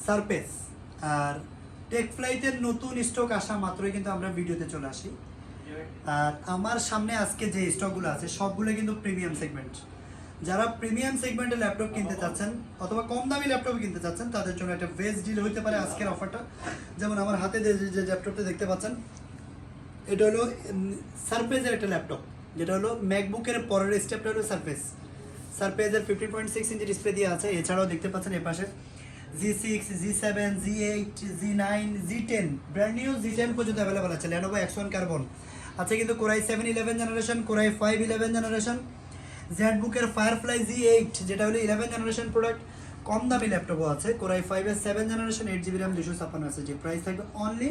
Surface. আর টেকফ্লাইটের নতুন stock আসা মাত্রই কিন্তু আমরা ভিডিওতে চলে আসি। আর আমার সামনে আজকে যে স্টকগুলো আছে সবগুলো কিন্তু প্রিমিয়াম সেগমেন্ট। যারা প্রিমিয়াম সেগমেন্টের ল্যাপটপ কিনতে চাচ্ছেন অথবা কম দামি ল্যাপটপ কিনতে চাচ্ছেন তাদের জন্য একটা বেস্ট ডিল হতে পারে আজকের অফারটা। যেমন আমার হাতে যে ল্যাপটপটা দেখতে পাচ্ছেন, এটা হলো সারফেসের একটা ল্যাপটপ, যেটা হলো ম্যাকবুকের পরের স্টেপটা হলো সারফেসের 15.6 ইঞ্চি ডিসপ্লে দিয়ে আছে। এছাড়াও দেখতে পাচ্ছেন এ পাশে G6, G7, G8, G9, G10 brand new G10 পর্যন্ত অ্যাভেলেবল আছে। Lenovo X1 কার্বন আছে কিন্তু কোরাই 7 11 জেনারেশন, কোরাই 5 11 জেনারেশন, জেটবুকের ফায়ারফ্লাই G8 যেটা হলো 11 জেনারেশন প্রোডাক্ট। কম দামি ল্যাপটপও আছে, কোরাই 5 এর 7 জেনারেশন 8GB RAM 256 আছে, যে প্রাইস থাকবে অনলি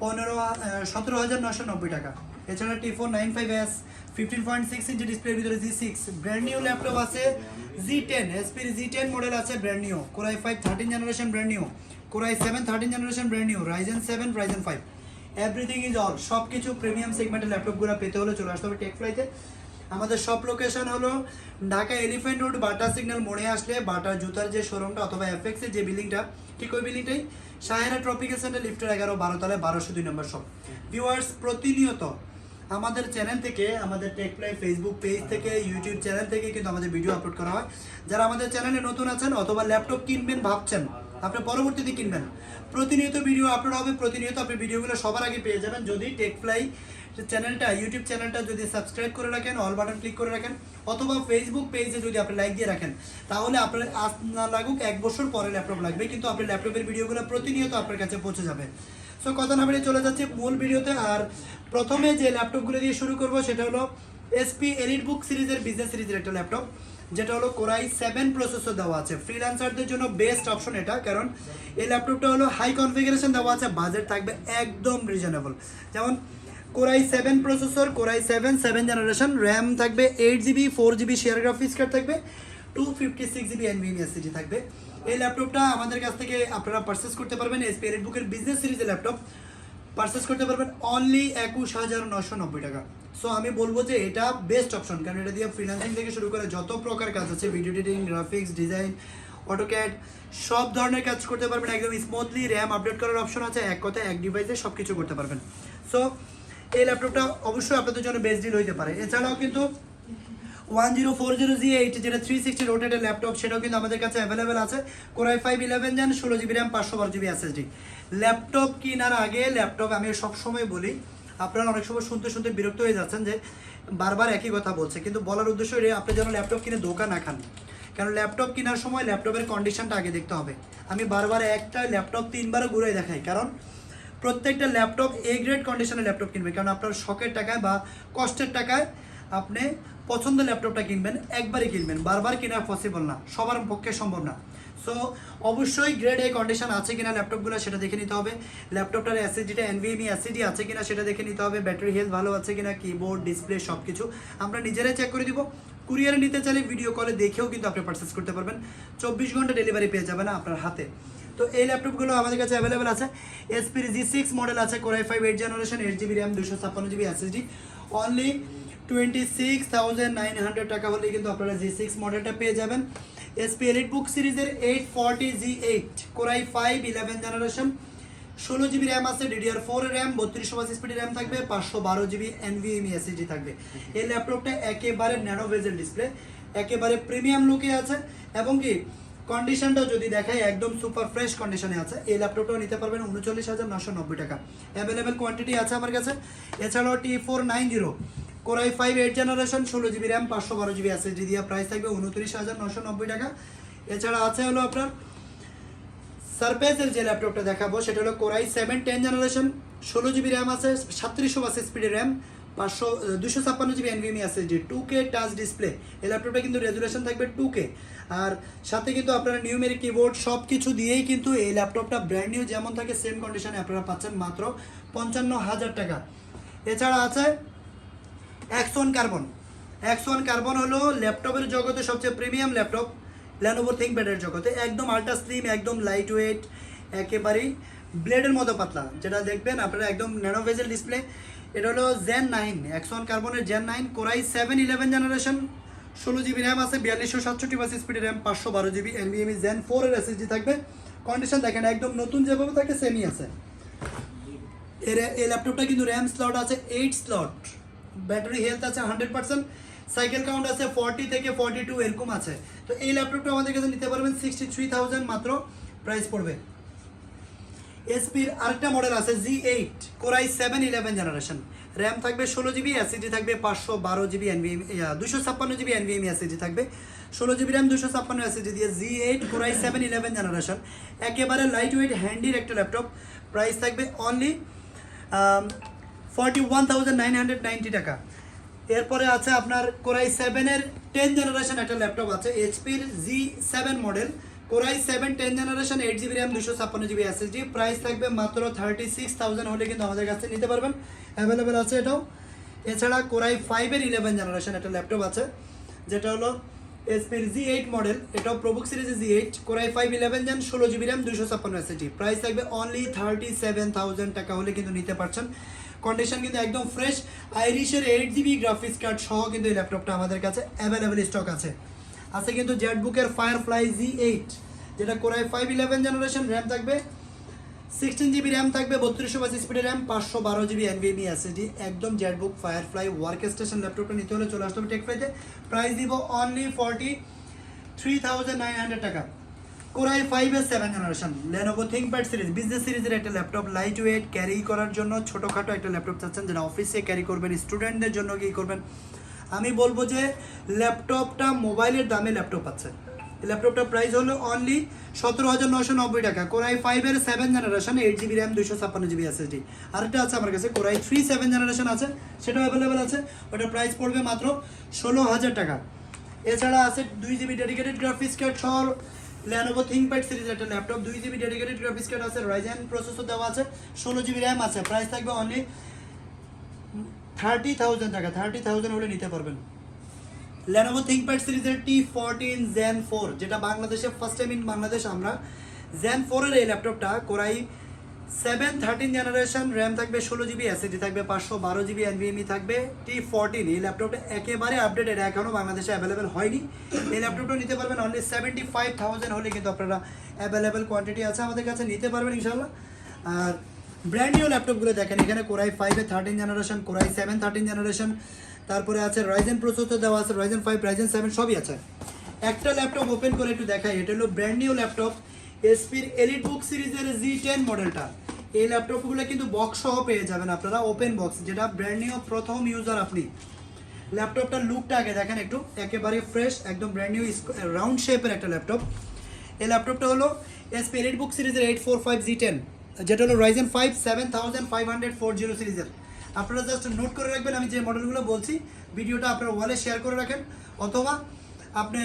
17,990 টাকা। এছাড়া T4 95S 15.6 ইঞ্চি ডিসপ্লের ভিতরে G6 ব্র্যান্ড নিউ ল্যাপটপ আছে। G10 এসপির G10 মডেল আছে brand new, core i 5 13 generation brand new, core i 7 13 generation brand new, Ryzen 7 Ryzen 5 everything is all. সব কিছু প্রিমিয়াম সেগমেন্টের ল্যাপটপগুলো পেতে হলে চলে আসতে হবে টেকফ্লাইতে। আমাদের সব লোকেশন হলো ঢাকা এলিফ্যান্ট রোড বাটা সিগন্যাল মোড়ে আসলে বাটা জুতার যে শোরুমটা অথবা এফএক্সের যে বিল্ডিংটা, ঠিক ওই বিল্ডিংটাই শাহেরা ট্রপিক্যাল সেন্টার লিফটের 11-12 তলায় 1202 নম্বর শপ। ভিউয়ার্স, প্রতিনিয়ত আমাদের চ্যানেল থেকে, আমাদের টেকফ্লাই ফেসবুক পেজ থেকে, ইউটিউব চ্যানেল থেকে কিন্তু আমাদের ভিডিও আপলোড করা হয়। যারা আমাদের চ্যানেলে নতুন আছেন অথবা ল্যাপটপ কিনবেন ভাবছেন, আপনি পরবর্তীতে কিনবেন, প্রতিনিয়ত ভিডিও আপলোড হবে, প্রতিনিয়ত আপনি ভিডিওগুলো সবার আগে পেয়ে যাবেন যদি টেকফ্লাই চ্যানেলটা, ইউটিউব চ্যানেলটা যদি সাবস্ক্রাইব করে রাখেন, অল বাটন ক্লিক করে রাখেন, অথবা ফেসবুক পেজে যদি আপনি লাইক দিয়ে রাখেন, তাহলে আপনার আজ না লাগুক 1 বছর পরে ল্যাপটপ লাগবে, কিন্তু আপনার ল্যাপটপের ভিডিওগুলো প্রতিনিয়ত আপনার কাছে পৌঁছে যাবে। সো কথা না বেরিয়ে চলে যাচ্ছে মূল ভিডিওতে। আর প্রথমে যে ল্যাপটপগুলো দিয়ে শুরু করব সেটা হলো এসপি এলিটবুক সিরিজের বিজনেস সিরিজের একটা ল্যাপটপ, যেটা হলো কোরাই 7 প্রসেসর দেওয়া আছে। ফ্রিল্যান্সারদের জন্য বেস্ট অপশন এটা, কারণ এই ল্যাপটপটা হলো হাই কনফিগারেশন দেওয়া আছে, বাজেট থাকবে একদম রিজনেবল। যেমন core i 7 processor, core i 7 generation, RAM থাকবে 8GB, 4GB share graphics card থাকবে, 256GB NVMe SSD থাকবে। এই ল্যাপটপটা আমাদের কাছ থেকে আপনারা পারচেস করতে পারবেন, এসপি এলিটবুকের বিজনেস সিরিজের ল্যাপটপ পারচেস করতে পারবেন অনলি 21,990 টাকা। সো আমি বলবো যে এটা বেস্ট অপশন, কারণ এটা দিয়ে ফ্রিল্যান্সিং থেকে শুরু করে যত প্রকার কাজ আছে, video editing, graphics design, AutoCAD, সব ধরনের কাজ করতে পারবেন একদম স্মুথলি। র্যাম আপডেট করার অপশন আছে, এক কথায় এক ডিভাইসে সব কিছু করতে পারবেন। সো এই ল্যাপটপটা অবশ্যই আপনাদের জন্য বেস্ট ডিল হইতে পারে। এছাড়াও কিন্তু 1040G8 যেটা 360 রোটেটের ল্যাপটপ, সেটাও কিন্তু আমাদের কাছে অ্যাভেলেবেল আছে। Core i 5 11 gen, 16GB RAM 512GB SSD। Laptop কেনার আগে ল্যাপটপ, আমি সবসময় বলি, আপনারা অনেক সময় শুনতে শুনতে বিরক্ত হয়ে যাচ্ছেন যে বারবার একই কথা বলছে, কিন্তু বলার উদ্দেশ্য এটা, আপনি যেন ল্যাপটপ কিনে ধোকা না খান। কারণ ল্যাপটপ কেনার সময় ল্যাপটপের কন্ডিশনটা আগে দেখতে হবে। আমি বারবার একটা ল্যাপটপ 3বারও ঘুরে দেখাই, কারণ প্রত্যেকটা ল্যাপটপ এ গ্রেড কন্ডিশনের ল্যাপটপ কিনবে, কারণ আপনার শখের টাকায় বা কষ্টের টাকায় আপনি পছন্দের ল্যাপটপটা কিনবেন, একবারই কিনবেন, বারবার কেনা পসিবল না, সবার পক্ষে সম্ভব না। সো অবশ্যই গ্রেড এ কন্ডিশন আছে কিনা ল্যাপটপগুলো সেটা দেখে নিতে হবে। ল্যাপটপটার এসএসডিটা NVMe SSD আছে কিনা সেটা দেখে নিতে হবে। ব্যাটারি হেলথ ভালো আছে কিনা, কিবোর্ড, ডিসপ্লে সব কিছু আমরা নিজেরাই চেক করে দিব। কুরিয়ারে নিতে চাইলে ভিডিও কলে দেখেও কিন্তু আপনি পারচেস করতে পারবেন, 24 ঘন্টা ডেলিভারি পেয়ে যাবেন আপনার হাতে। তো এই ল্যাপটপগুলো আমাদের কাছে অ্যাভেলেবেল আছে। এসপির G6 মডেল আছে, Core i 5 8 generation, 8GB RAM 256GB SSD, only 26,900 টাকা হলে কিন্তু আপনারা G6 মডেলটা পেয়ে যাবেন। এসপি এলিটবুক সিরিজের 840G8 core i 5 11 generation, 16GB RAM আছে, DDR4 RAM, 32 স্পিডের RAM থাকবে, 512GB NVMe SSD থাকবে। এই ল্যাপটপটা একেবারে ন্যানো বেজেল ডিসপ্লে, একেবারে প্রিমিয়াম লুকে আছে, এবং কি কন্ডিশনটা যদি দেখাই একদম সুপার ফ্রেশ কন্ডিশনে আছে। এই ল্যাপটপটাও নিতে পারবেন 39,990 টাকা। অ্যাভেলেবেল কোয়ান্টিটি আছে আমার কাছে। এছাড়াও T4 90 core i 5 8 generation, 16GB RAM 512GB SSD দিয়ে প্রাইস থাকবে 29,990 টাকা। এছাড়া আছে হলো আপনার সারফেসের যে ল্যাপটপটা দেখাবো সেটা হলো কোরাই 7 10 জেনারেশন, 16GB RAM আছে, 3700 স্পিডের RAM, 256GB NVMe SSD, 2K touch display. এই ল্যাপটপটা কিন্তু রেজুলেশন থাকবে 2K, আর সাথে কিন্তু আপনারা নিউমেরিক কিবোর্ড সব কিছু দিয়েই কিন্তু এই ল্যাপটপটা ব্র্যান্ড নিউ যেমন থাকে সেম কন্ডিশনে আপনারা পাচ্ছেন মাত্র 55,000 টাকা। এছাড়া আছে X1 কার্বন। X1 কার্বন হলো ল্যাপটপের জগতে সবচেয়ে প্রিমিয়াম ল্যাপটপ, Lenovo ThinkPad-এর জগতে, একদম আল্ট্রা স্লিম, একদম লাইট ওয়েট, একেবারেই ব্লেডের মতো পাতলা, যেটা দেখবেন আপনারা একদম ন্যানো ভেজেল ডিসপ্লে। এটা হলো Zen 9, X1 কার্বনের Zen 9, core i 7 11 generation, 16GB RAM আছে, 4267 স্পিডের RAM, 512GB NVMe Zen 4 এর SSD থাকবে, কন্ডিশন দেখেন একদম নতুন যেভাবে থাকে সেমই আছে। এই ল্যাপটপটা কিন্তু র্যাম স্লট আছে 8 স্লট, ব্যাটারি হেলথ আছে 100%, সাইকেল কাউন্ট আছে 40 থেকে 42 এরকম আছে। তো এই ল্যাপটপটা আমাদের কাছে নিতে পারবেন 63,000 মাত্র প্রাইস পড়বে। এসপির আরেকটা মডেল আছে Z8 কোরাই 7 11 জেনারেশন, র্যাম থাকবে 16 জিবি, এসএসডি থাকবে 512 GB NVMe 256 GB NVMe SSD থাকবে, 16 জিবি র্যাম 256 এসএসডি দিয়ে Z8 কোরাই 7 11 জেনারেশন, একেবারে লাইট ওয়েট হ্যান্ডির একটা ল্যাপটপ। প্রাইস থাকবে অনলি 41,990 টাকা। এরপরে আছে আপনার কোরাই 7-এর 10 জেনারেশন একটা ল্যাপটপ আছে, এইচপির Z7 model, core i 7 10 generation, 8 GB RAM 256 GB SSD, price থাকবে মাত্র 36,000 হলে কিন্তু আমাদের কাছে নিতে পারবেন, অ্যাভেলেবেল আছে এটাও। এছাড়া কোরাই 5-এর 11 জেনারেশন একটা ল্যাপটপ আছে, যেটা হলো এসপির Z8 মডেল, এটাও প্রবুক সিরিজের Z8 Core i 5 11 gen, 16 GB RAM 256 SSD, price থাকবে অনলি 37,000 টাকা হলে কিন্তু নিতে পারছেন। কন্ডিশন কিন্তু একদম ফ্রেশ, আইরিশের 8 জিবি গ্রাফিক্স কার্ড সহ কিন্তু এই ল্যাপটপটা আমাদের কাছে অ্যাভেলেবেল স্টক আছে। আছে কিন্তু জেটবুকের ফায়ারফ্লাই Z8, যেটা কোরাই 5 11 জেনারেশন, র্যাম থাকবে 16 জিবি র্যাম থাকবে, 3200 স্পিডের র্যাম, 512 জিবি এনভিএমই এসএসডি, একদম জেটবুক ফায়ারফ্লাই ওয়ার্ক স্টেশন ল্যাপটপটা নিতে হলে চলে আসতে হবে টেকফ্রাইতে। প্রাইস দিব অনলি 43,900 টাকা। কোরাই 5-এর 7 generation, Lenovo ThinkPad series business সিরিজের একটা ল্যাপটপ, লাইট ওয়েট ক্যারি করার জন্য ছোটোখাটো একটা ল্যাপটপ চাচ্ছেন, যেটা অফিসে ক্যারি করবেন, স্টুডেন্টদের জন্য কি করবেন, আমি বলবো যে ল্যাপটপটা মোবাইলের দামে ল্যাপটপ আছে। এই ল্যাপটপটার প্রাইস হলো অনলি 17,990 টাকা। কোরাই 5-এর 7 generation, 8 GB RAM 256 GB SSD. আরেকটা আছে আমার কাছে কোরাই 3 7 জেনারেশন আছে, সেটাও অ্যাভেলেবেল আছে, ওটার প্রাইস পড়বে মাত্র 16,000 টাকা। এছাড়া আছে 2 জিবি ডেডিকেটেড গ্রাফিক্স কার্ড সহ লেনোভো থিংকপ্যাড সিরিজের একটা laptop, 2 GB dedicated graphics card আছে, রাইজেন প্রসেসর দেওয়া আছে, 16 জিবি র্যাম আছে, প্রাইস থাকবে অনলি 30,000 টাকা। 30,000 হলে নিতে পারবেন। লেনোভো থিংকপ্যাড সিরিজের T14 Zen 4, যেটা বাংলাদেশে ফার্স্ট টাইম ইন বাংলাদেশ আমরা, Zen 4-এর এই ল্যাপটপটা কোরাই 7 13 জেনারেশন, র্যাম থাকবে 16 জিবি, এসএসডি থাকবে 512 জিবি এনভিএমই থাকবে, T14। এই ল্যাপটপটা একেবারে আপডেটেড, এখনও বাংলাদেশে অ্যাভেলেবেল হয়নি। এই ল্যাপটপটা নিতে পারবেন অনলি 75,000 হলে কিন্তু আপনারা অ্যাভেলেবেল কোয়ান্টিটি আছে আমাদের কাছে, নিতে পারবেন ইনশাল্লাহ। আর ব্র্যান্ড নিউ ল্যাপটপগুলো দেখেন, এখানে কোরাই 5-এর 13 জেনারেশন, কোরাই 7 13 জেনারেশন, তারপরে আছে রাইজেন প্রসেসর দেওয়া আছে, রাইজেন 5 রাইজেন 7 সবই আছে। একটা ল্যাপটপ ওপেন করে একটু দেখাই, এটা হলো ব্র্যান্ড নিউ ল্যাপটপ, এসপির এলিটবুক সিরিজের Z10 মডেলটা। এই ল্যাপটপগুলো কিন্তু বক্স সহ পেয়ে যাবেন আপনারা, ওপেন বক্স, যেটা ব্র্যান্ড নিউ প্রথম ইউজার আপনি। ল্যাপটপটার লুকটা আগে দেখেন একটু, একেবারে ফ্রেশ, একদম ব্র্যান্ড নিউ রাউন্ড শেপের একটা ল্যাপটপ। এই ল্যাপটপটা হলো এসপি এলিটবুক সিরিজের 845 Z10, যেটা হলো রাইজেন 5 7540 সিরিজের। আপনারা জাস্ট নোট করে রাখবেন, আমি যে মডেলগুলো বলছি ভিডিওটা আপনার ওয়ালে শেয়ার করে রাখেন, অথবা আপনি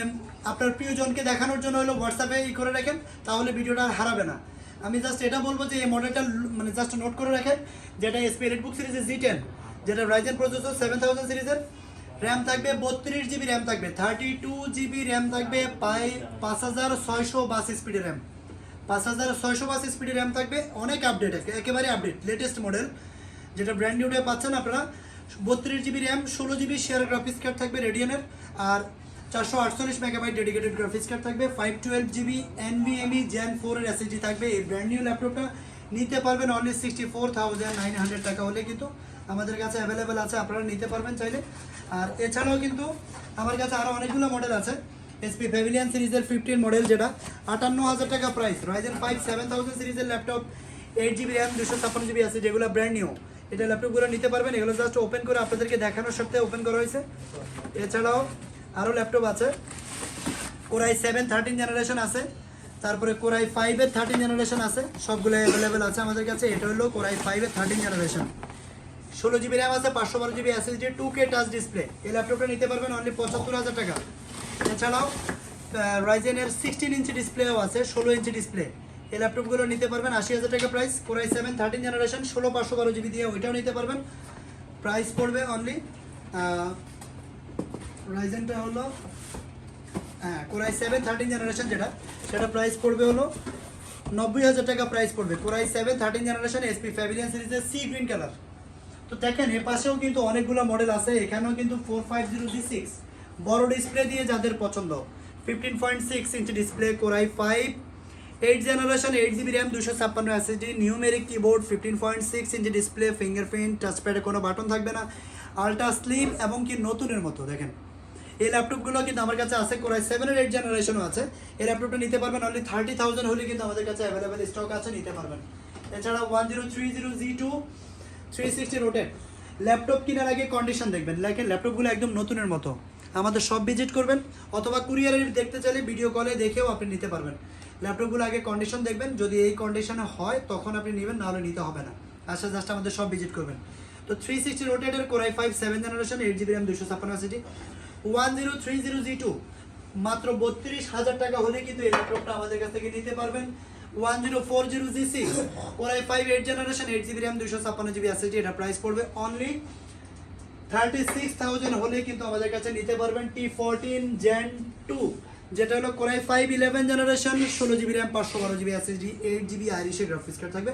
আপনার প্রিয়জনকে দেখানোর জন্য হলো হোয়াটসঅ্যাপে করে রাখেন, তাহলে ভিডিওটা আর হারাবে না। আমি জাস্ট এটা বলবো যে এই মডেলটা মানে জাস্ট নোট করে রাখেন, যেটা এসপি এলিটবুক সিরিজের Z10, যেটা রাইজেন প্রসেসর 7000 সিরিজের, র্যাম থাকবে 32 জিবি র্যাম থাকবে, 32 জিবি র্যাম থাকবে, 5682 স্পিডের র্যাম, 5682 স্পিডের র্যাম থাকবে, অনেক আপডেট, একেবারে আপডেট লেটেস্ট মডেল, যেটা ব্র্যান্ড নিউটা পাচ্ছেন আপনারা। 32 GB RAM, 16 GB share graphics card থাকবে রেডিয়নের, আর 448 মেগাবাইট ডেডিকেটেড গ্রাফিক্স কার্ড থাকবে, 512 জিবি এনভিএমই Gen 4-এর এসএসডি থাকবে। এই ব্র্যান্ড নিউ ল্যাপটপটা নিতে পারবেন অনলি 64,900 টাকা হলে কিন্তু আমাদের কাছে অ্যাভেলেবেল আছে, আপনারা নিতে পারবেন চাইলে। আর এছাড়াও কিন্তু আমার কাছে আরও অনেকগুলো মডেল আছে, এসপি প্যাভিলিয়ন সিরিজের 15 মডেল, যেটা 58,000 টাকা প্রাইস, রাইজেন 5 7000 সিরিজের ল্যাপটপ, 8 জিবি র্যাম 256 জিবি আছে, যেগুলো ব্র্যান্ড নিউ। এটা ল্যাপটপগুলো নিতে পারবেন, এগুলো জাস্ট ওপেন করে আপনাদেরকে দেখানোর সপ্তাহে ওপেন করা হয়েছে। এছাড়াও আরও ল্যাপটপ আছে, কোরাই 7 13 জেনারেশন আছে, তারপরে কোরাই 5-এর 13 জেনারেশন আছে, সবগুলো অ্যাভেলেবেল আছে আমাদের কাছে। এটা হলো কোরাই 5-এর 13 জেনারেশন, 16 জিবি র্যাম আছে, 512 GB SSD, 2K touch display. এই ল্যাপটপটা নিতে পারবেন অনলি 75,000 টাকা। এছাড়াও রাইজেনের 16 ইঞ্চি ডিসপ্লেও আছে, 16 ইঞ্চি ডিসপ্লে। এই ল্যাপটপগুলো নিতে পারবেন 80,000 টাকা প্রাইস। কোরাই 7 13 জেনারেশন, 16512 জিবি দিয়ে ওইটাও নিতে পারবেন, প্রাইস পড়বে অনলি, রাইজেনটা হলো কোরাই 7 13 জেনারেশন, সেটা প্রাইস পড়বে হলো 90,000 টাকা প্রাইস পড়বে। কোরাই 7 13 জেনারেশন এসপি প্যাভিলিয়ন সিরিজের সি গ্রিন কালার। তো দেখেন এর পাশেও কিন্তু অনেকগুলো মডেল আছে, এখানেও কিন্তু 450G6 বড় ডিসপ্লে দিয়ে যাদের পছন্দ, 15.6 inch display, core i 5 8 generation 8 GB RAM 256 SSD, numeric keyboard, 15.6 inch display, fingerprint, টাচপ্যাডে কোনো বাটন থাকবে না, আলট্রা স্লিম এবং কি নতুনের মতো। দেখেন এই ল্যাপটপগুলো কিন্তু আমার কাছে আছে, কোরাই 7 এর 8 জেনারেশনও আছে। এই ল্যাপটপটা নিতে পারবেন অনলি 30,000 হলে কিন্তু আমাদের কাছে অ্যাভেলেবেল স্টক আছে, নিতে পারবেন। এছাড়া 1030G2 360 রোটেট ল্যাপটপ কেনার আগে কন্ডিশন দেখবেন, দেখেন ল্যাপটপগুলো একদম নতুনের মতো। আমাদের সব ভিজিট করবেন অথবা কুরিয়ারে দেখতে চাইলে ভিডিও কলে দেখেও আপনি নিতে পারবেন। ল্যাপটপগুলো আগে কন্ডিশন দেখবেন, যদি এই কন্ডিশনে হয় তখন আপনি নেবেন, নাহলে নিতে হবে না। আচ্ছা জাস্ট আমাদের সব ভিজিট করবেন। তো 360 রোটেটের core i 5 7 generation 8 GB RAM 256 SSD, 1030G2 মাত্র 32,000 টাকা হলে কিন্তু এই ল্যাপটপটা আমাদের কাছ থেকে নিতে পারবেন। 1040G6 core i 5 8 generation 8 GB RAM 256 GB SSD, এটা প্রাইস পড়বে অনলি 36,000 হলে কিন্তু আমাদের কাছে নিতে পারবেন। T14 Gen 2 যেটা হলো core i 5 11 generation 16 GB RAM 512 GB SSD, 8 GB আইরিশের গ্রাফিক্স কার্ড থাকবে,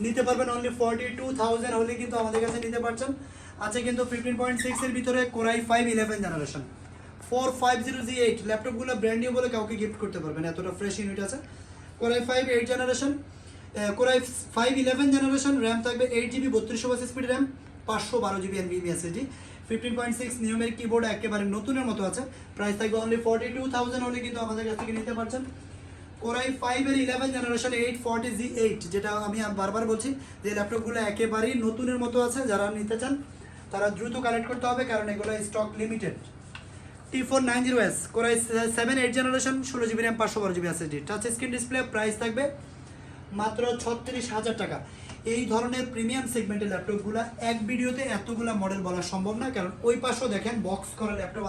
নিতে পারবেন অনলি 42,000 হলে কিন্তু আমাদের কাছে নিতে পারছেন। আছে কিন্তু 15.6 এর ভিতরে কোরাই 5 11 জেনারেশন 450G8 ল্যাপটপগুলো ব্র্যান্ড নিউ বলে কাউকে গিফট করতে পারবেন, এতটা ফ্রেশ ইউনিট আছে। Core i 5 8 generation, core i 5 11 generation, RAM থাকবে 8 GB 3200 speed RAM, 512 GB NVMe SSD, 15.6 numeric keyboard, একেবারে নতুনের মতো আছে, প্রাইস থাকবে অনলি 42,000 হলে কিন্তু আমাদের কাছ থেকে নিতে পারছেন। কোরাই 5 এর 11 জেনারেশন 840G8 যেটা আমি বারবার বলছি যে ল্যাপটপগুলো একেবারেই নতুনের মতো আছে, যারা নিতে চান তারা দ্রুত কালেক্ট করতে হবে কারণ এগুলো stock limited. T490S core i 7 8 generation 16 GB RAM 512 GB SSD, touch screen display, price থাকবে মাত্র 36,000 টাকা। এই ধরনের প্রিমিয়াম সেগমেন্টের ল্যাপটপগুলো এক ভিডিওতে এতগুলা মডেল বলা সম্ভব না, কারণ ওই পাশেও দেখেন বক্স করা ল্যাপটপ,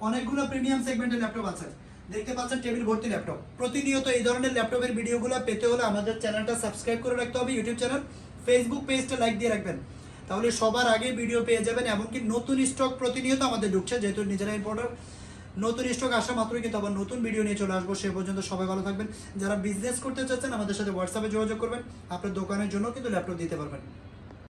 অনেকগুলো প্রিমিয়াম সেগমেন্টের ল্যাপটপ আছে, দেখতে পাচ্ছেন টেবিল ভর্তি ল্যাপটপ। প্রতিনিয়ত এই ধরনের ল্যাপটপের ভিডিওগুলো পেতে হলে আমাদের চ্যানেলটা সাবস্ক্রাইব করে রাখতে হবে, ইউটিউব চ্যানেল, ফেসবুক পেজটা লাইক দিয়ে রাখবেন, তাহলে সবার আগে ভিডিও পেয়ে যাবেন। এমনকি নতুন স্টক প্রতিনিয়ত আমাদের ঢুকছে, যেহেতু নিজেরা ইম্পোর্টার, নতুন স্টক আসা মাত্রই কিন্তু আবার নতুন ভিডিও নিয়ে চলে আসবো। সে পর্যন্ত সবাই ভালো থাকবেন। যারা বিজনেস করতে চাচ্ছেন আমাদের সাথে হোয়াটসঅ্যাপে যোগাযোগ করবেন, আপনার দোকানের জন্য কিন্তু ল্যাপটপ দিতে পারবেন।